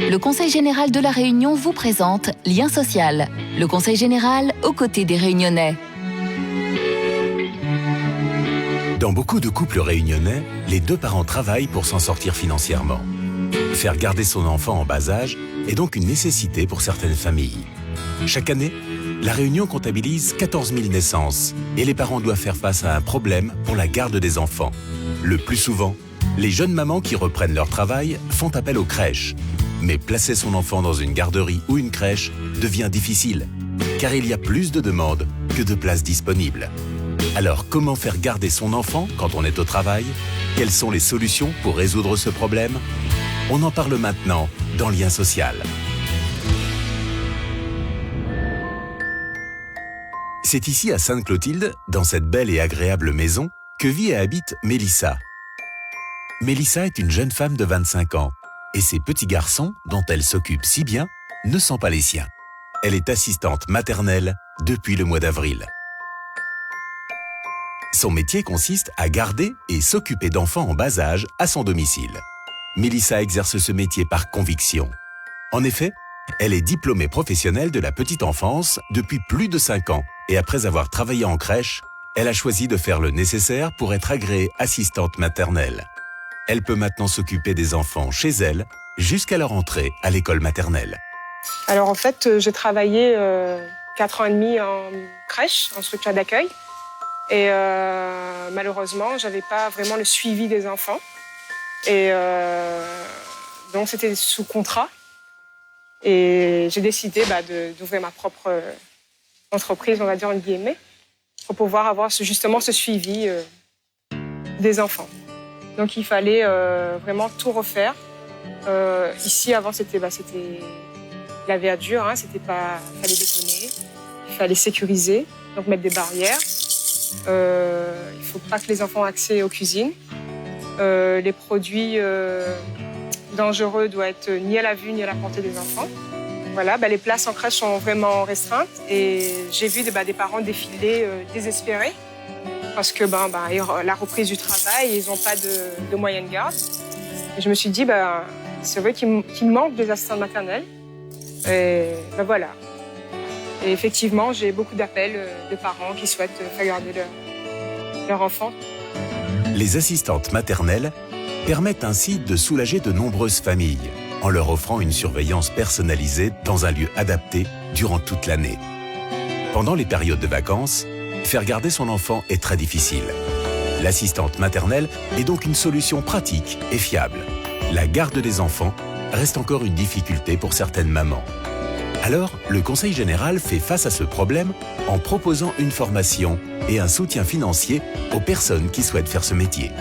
Le Conseil général de La Réunion vous présente Lien social. Le Conseil général aux côtés des Réunionnais. Dans beaucoup de couples réunionnais, les deux parents travaillent pour s'en sortir financièrement. Faire garder son enfant en bas âge est donc une nécessité pour certaines familles. Chaque année, La Réunion comptabilise 14 000 naissances et les parents doivent faire face à un problème pour la garde des enfants. Le plus souvent, les jeunes mamans qui reprennent leur travail font appel aux crèches. Mais placer son enfant dans une garderie ou une crèche devient difficile, car il y a plus de demandes que de places disponibles. Alors, comment faire garder son enfant quand on est au travail? Quelles sont les solutions pour résoudre ce problème? On en parle maintenant dans Lien social. C'est ici à Sainte-Clotilde, dans cette belle et agréable maison, que vit et habite Mélissa. Mélissa est une jeune femme de 25 ans et ses petits garçons, dont elle s'occupe si bien, ne sont pas les siens. Elle est assistante maternelle depuis le mois d'avril. Son métier consiste à garder et s'occuper d'enfants en bas âge à son domicile. Mélissa exerce ce métier par conviction. En effet, elle est diplômée professionnelle de la petite enfance depuis plus de 5 ans et après avoir travaillé en crèche, elle a choisi de faire le nécessaire pour être agréée assistante maternelle. Elle peut maintenant s'occuper des enfants chez elle jusqu'à leur entrée à l'école maternelle. Alors en fait, j'ai travaillé 4 ans et demi en crèche, en structure d'accueil. Et malheureusement, j'avais pas vraiment le suivi des enfants. Et donc c'était sous contrat. Et j'ai décidé d'ouvrir ma propre entreprise, on va dire en guillemets, pour pouvoir avoir justement ce suivi des enfants. Donc il fallait vraiment tout refaire. Ici avant c'était la verdure, il fallait bétonner, il fallait sécuriser, donc mettre des barrières. Il ne faut pas que les enfants aient accès aux cuisines. Les produits dangereux doivent être ni à la vue ni à la portée des enfants. Voilà, les places en crèche sont vraiment restreintes et j'ai vu des parents défiler désespérés parce que la reprise du travail, ils n'ont pas de moyens de garde. Et je me suis dit, c'est vrai qu'il manque des assistantes maternelles. Et voilà. Et effectivement, j'ai beaucoup d'appels de parents qui souhaitent faire garder leur enfant. Les assistantes maternelles permettent ainsi de soulager de nombreuses familles en leur offrant une surveillance personnalisée dans un lieu adapté durant toute l'année. Pendant les périodes de vacances, faire garder son enfant est très difficile. L'assistante maternelle est donc une solution pratique et fiable. La garde des enfants reste encore une difficulté pour certaines mamans. Alors, le Conseil général fait face à ce problème en proposant une formation et un soutien financier aux personnes qui souhaitent faire ce métier.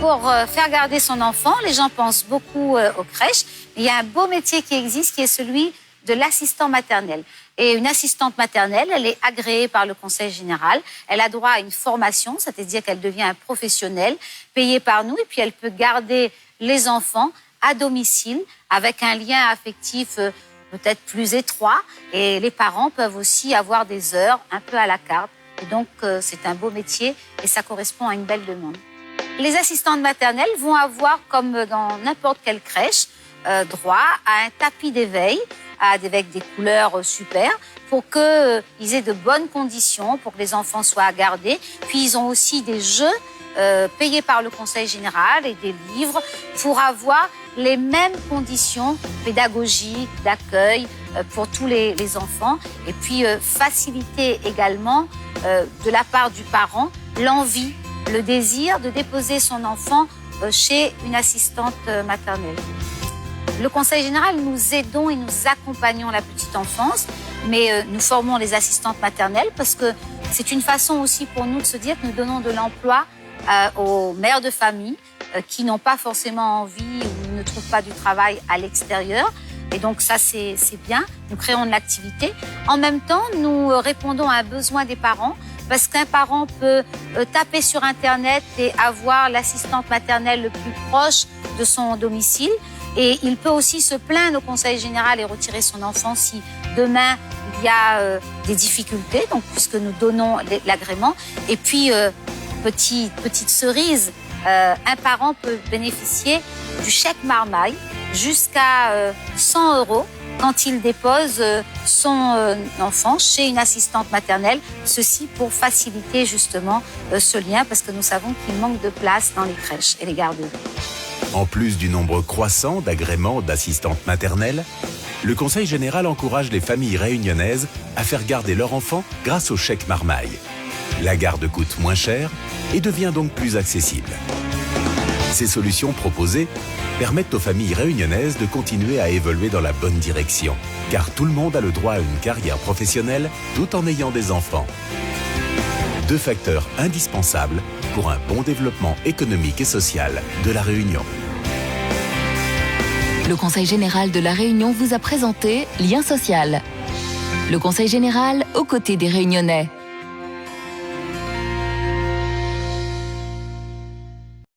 Pour faire garder son enfant, les gens pensent beaucoup aux crèches. Il y a un beau métier qui existe, qui est celui de l'assistant maternel. Et une assistante maternelle, elle est agréée par le Conseil général. Elle a droit à une formation, c'est-à-dire qu'elle devient un professionnel payé par nous. Et puis, elle peut garder les enfants à domicile avec un lien affectif peut-être plus étroit. Et les parents peuvent aussi avoir des heures un peu à la carte. Et donc, c'est un beau métier et ça correspond à une belle demande. Les assistantes maternelles vont avoir, comme dans n'importe quelle crèche, droit à un tapis d'éveil, avec des couleurs super, pour qu'ils aient de bonnes conditions, pour que les enfants soient gardés. Puis, ils ont aussi des jeux payés par le Conseil général et des livres pour avoir les mêmes conditions pédagogiques, d'accueil pour tous les enfants. Et puis, faciliter également, de la part du parent, l'envie, le désir de déposer son enfant chez une assistante maternelle. Le Conseil général, nous aidons et nous accompagnons la petite enfance, mais nous formons les assistantes maternelles parce que c'est une façon aussi pour nous de se dire que nous donnons de l'emploi aux mères de famille qui n'ont pas forcément envie ou ne trouvent pas du travail à l'extérieur. Et donc ça, c'est bien. Nous créons de l'activité. En même temps, nous répondons à un besoin des parents parce qu'un parent peut taper sur Internet et avoir l'assistante maternelle le plus proche de son domicile. Et il peut aussi se plaindre au Conseil général et retirer son enfant si demain il y a des difficultés, donc puisque nous donnons l'agrément. Et puis, petite cerise, un parent peut bénéficier du chèque marmaille jusqu'à 100 € quand il dépose son enfant chez une assistante maternelle. Ceci pour faciliter justement ce lien, parce que nous savons qu'il manque de place dans les crèches et les garderies. En plus du nombre croissant d'agréments d'assistantes maternelles, le Conseil général encourage les familles réunionnaises à faire garder leur enfant grâce au chèque marmaille. La garde coûte moins cher et devient donc plus accessible. Ces solutions proposées permettent aux familles réunionnaises de continuer à évoluer dans la bonne direction, car tout le monde a le droit à une carrière professionnelle tout en ayant des enfants. 2 facteurs indispensables pour un bon développement économique et social de la Réunion. Le Conseil général de la Réunion vous a présenté Lien social. Le Conseil général aux côtés des Réunionnais.